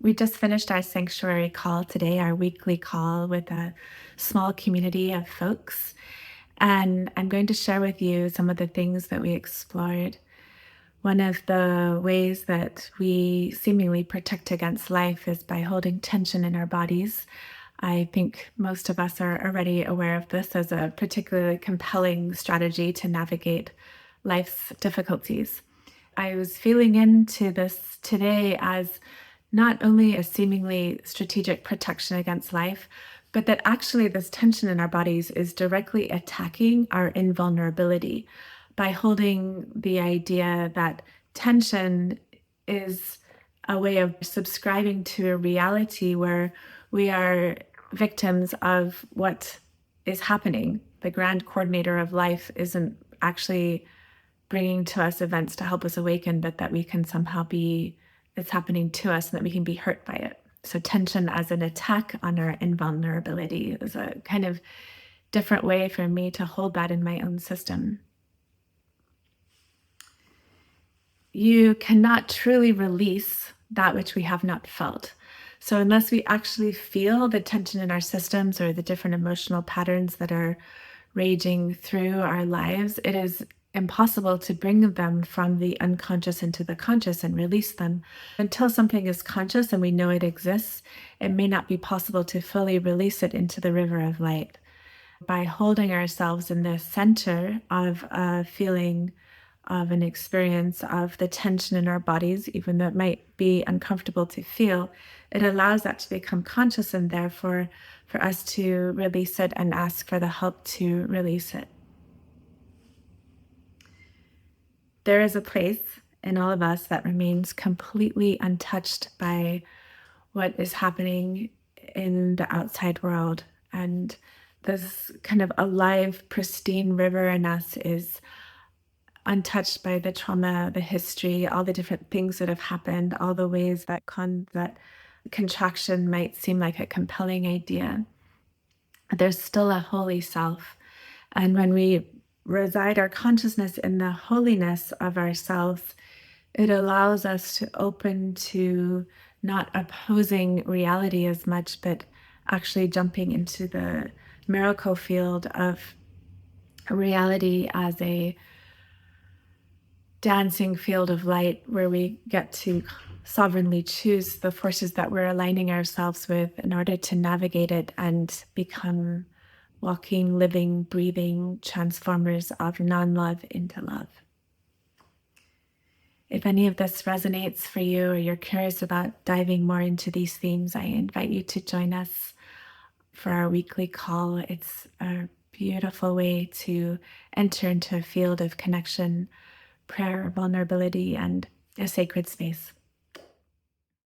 We just finished our sanctuary call today, our weekly call with a small community of folks. And I'm going to share with you some of the things that we explored. One of the ways that we seemingly protect against life is by holding tension in our bodies. I think most of us are already aware of this as a particularly compelling strategy to navigate life's difficulties. I was feeling into this today as not only a seemingly strategic protection against life, but that actually this tension in our bodies is directly attacking our invulnerability by holding the idea that tension is a way of subscribing to a reality where we are victims of what is happening. The grand coordinator of life isn't actually bringing to us events to help us awaken, but that we can somehow be, it's happening to us and that we can be hurt by it. So, tension as an attack on our invulnerability is a kind of different way for me to hold that in my own system. You cannot truly release that which we have not felt. So, unless we actually feel the tension in our systems or the different emotional patterns that are raging through our lives, it is impossible to bring them from the unconscious into the conscious and release them. Until something is conscious and we know it exists, it may not be possible to fully release it into the river of light. By holding ourselves in the center of a feeling, of an experience of the tension in our bodies, even though it might be uncomfortable to feel, it allows that to become conscious and therefore for us to release it and ask for the help to release it. There is a place in all of us that remains completely untouched by what is happening in the outside world. And this kind of alive, pristine river in us is untouched by the trauma, the history, all the different things that have happened, all the ways that that contraction might seem like a compelling idea. There's still a holy self. And when we reside our consciousness in the holiness of ourselves, it allows us to open to not opposing reality as much, but actually jumping into the miracle field of reality as a dancing field of light where we get to sovereignly choose the forces that we're aligning ourselves with in order to navigate it and become walking, living, breathing transformers of non-love into love. If any of this resonates for you or you're curious about diving more into these themes, I invite you to join us for our weekly call. It's a beautiful way to enter into a field of connection, prayer, vulnerability, and a sacred space.